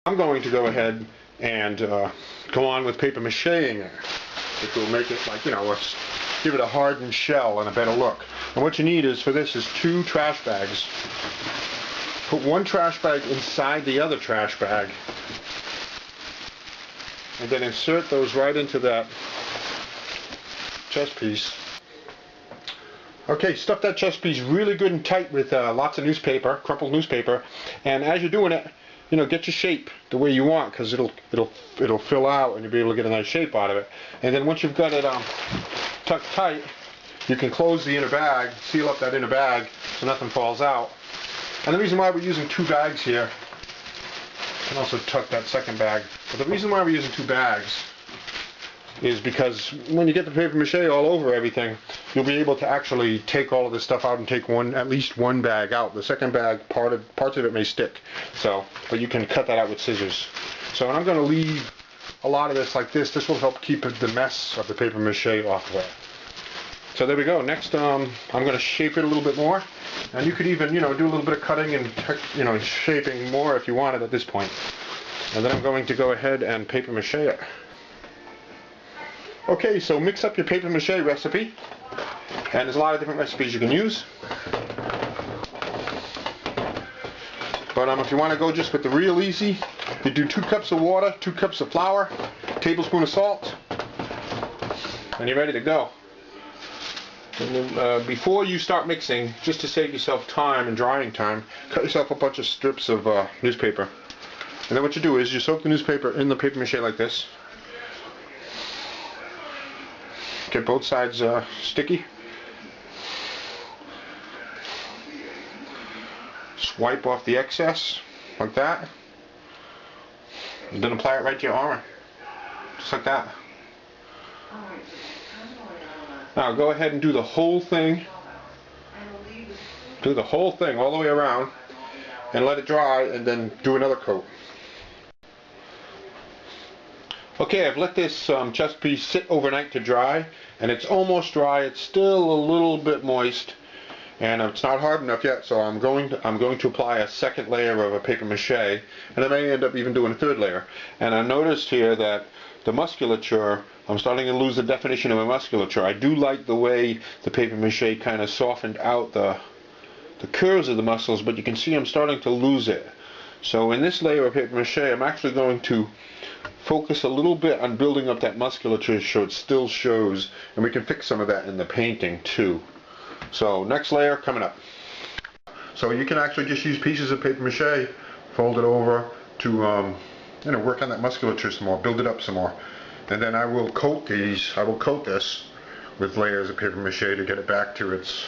I'm going to go ahead and go on with papier-mâchéing it, which will make it like, you know, let's give it a hardened shell and a better look. And what you need is, for this, is 2 trash bags. Put one trash bag inside the other trash bag, and then insert those right into that chest piece. Okay, stuff that chest piece really good and tight with lots of newspaper, crumpled newspaper, and as you're doing it, you know, get your shape the way you want, because it'll fill out and you'll be able to get a nice shape out of it. And then once you've got it tucked tight, you can close the inner bag, seal up that inner bag so nothing falls out. And the reason why we're using 2 bags here, you can also tuck that second bag, but the reason why we're using 2 bags is because when you get the papier-mâché all over everything, you'll be able to actually take all of this stuff out and take at least one bag out. The second bag, parts of it may stick, so, but you can cut that out with scissors. So, and I'm going to leave a lot of this like this. This will help keep the mess of the papier-mâché off of it. So there we go. Next, I'm going to shape it a little bit more, and you could even, you know, do a little bit of cutting and, you know, shaping more if you wanted at this point. And then I'm going to go ahead and papier-mâché it. Okay, so mix up your papier-mâché recipe, and there's a lot of different recipes you can use. But if you want to go just with the real easy, you do 2 cups of water, 2 cups of flour, a tablespoon of salt, and you're ready to go. And then, before you start mixing, just to save yourself time and drying time, cut yourself a bunch of strips of newspaper. And then what you do is you soak the newspaper in the papier-mâché like this. Get both sides sticky. Just wipe off the excess, like that. And then apply it right to your armor. Just like that. Now go ahead and do the whole thing. Do the whole thing all the way around. And let it dry, and then do another coat. Okay, I've let this chest piece sit overnight to dry, and it's almost dry. It's still a little bit moist, and it's not hard enough yet. So I'm going to apply a second layer of a papier-mâché, and I may end up even doing a third layer. And I noticed here that the musculature, I'm starting to lose the definition of my musculature. I do like the way the papier-mâché kind of softened out the curves of the muscles, but you can see I'm starting to lose it. So in this layer of papier-mâché, I'm actually going to focus a little bit on building up that musculature so it still shows, and we can fix some of that in the painting too. So next layer coming up. So you can actually just use pieces of papier-mâché, fold it over to you know, work on that musculature some more, build it up some more. And then I will coat these, this with layers of papier-mâché to get it back to its,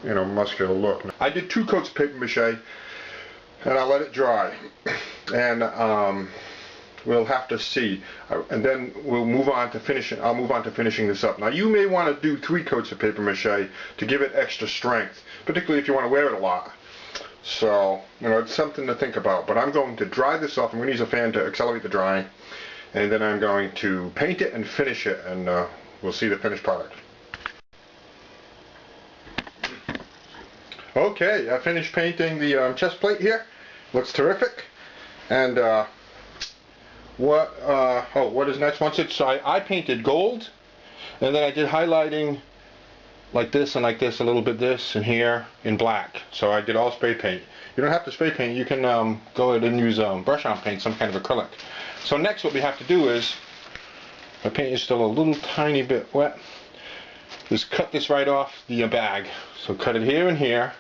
you know, muscular look. I did 2 coats of papier-mâché, and I let it dry. And we'll have to see, and then we'll move on to finishing. I'll move on to finishing this up. Now you may want to do 3 coats of papier-mâché to give it extra strength, particularly if you want to wear it a lot. So, you know, it's something to think about. But I'm going to dry this off. I'm going to use a fan to accelerate the drying, and then I'm going to paint it and finish it, and we'll see the finished product. Okay, I finished painting the chest plate here. Looks terrific. And what is next? Once it's, I painted gold, and then I did highlighting like this and like this, a little bit this and here in black. So I did all spray paint. You don't have to spray paint. You can go ahead and use brush on paint, some kind of acrylic. So next what we have to do is, my paint is still a little tiny bit wet, is cut this right off the bag. So cut it here and here,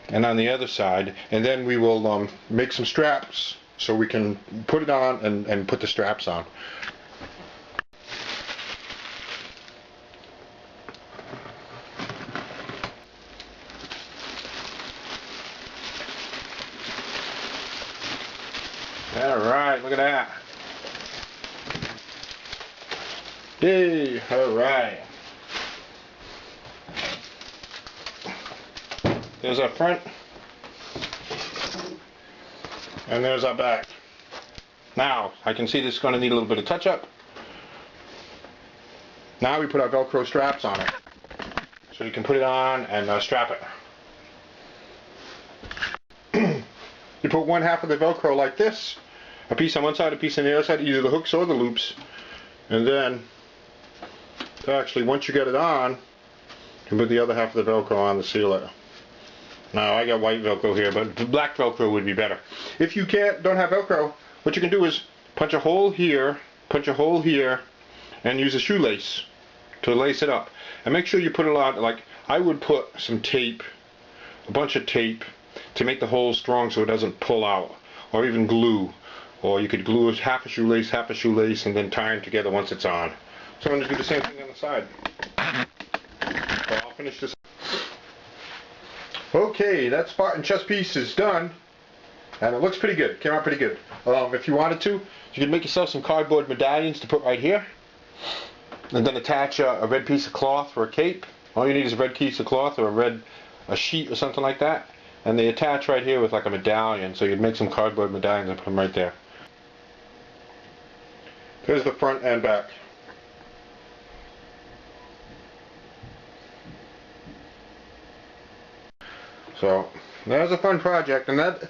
and on the other side, and then we will make some straps so we can put it on and put the straps on. Alright, look at that. Yay, alright. There's our front, and there's our back. Now, I can see this is going to need a little bit of touch-up. Now we put our Velcro straps on it, so you can put it on and strap it. You You put one half of the Velcro like this, a piece on one side, a piece on the other side, either the hooks or the loops, and then actually once you get it on, you put the other half of the Velcro on to seal it. Now I got white Velcro here, but black Velcro would be better. If you don't have Velcro, what you can do is punch a hole here, and use a shoelace to lace it up. And make sure you put a lot, like I would put some tape, a bunch of tape, to make the hole strong so it doesn't pull out, or even glue. Or you could glue half a shoelace, and then tie them together once it's on. So I'm going to do the same thing on the side. So I'll finish this. Okay, that Spartan chest piece is done, and it looks pretty good. Came out pretty good. If you wanted to, you could make yourself some cardboard medallions to put right here, and then attach a red piece of cloth for a cape. All you need is a red piece of cloth or a sheet or something like that, and they attach right here with like a medallion. So you'd make some cardboard medallions and put them right there. There's the front and back. So there's a fun project, and that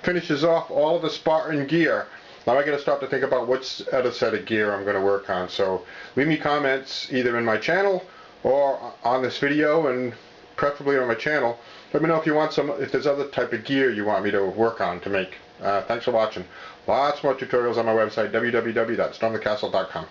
finishes off all of the Spartan gear. Now I got to start to think about which other set of gear I'm going to work on. So leave me comments either in my channel or on this video, and preferably on my channel. Let me know if there's other type of gear you want me to work on to make. Thanks for watching. Lots more tutorials on my website, www.stormthecastle.com.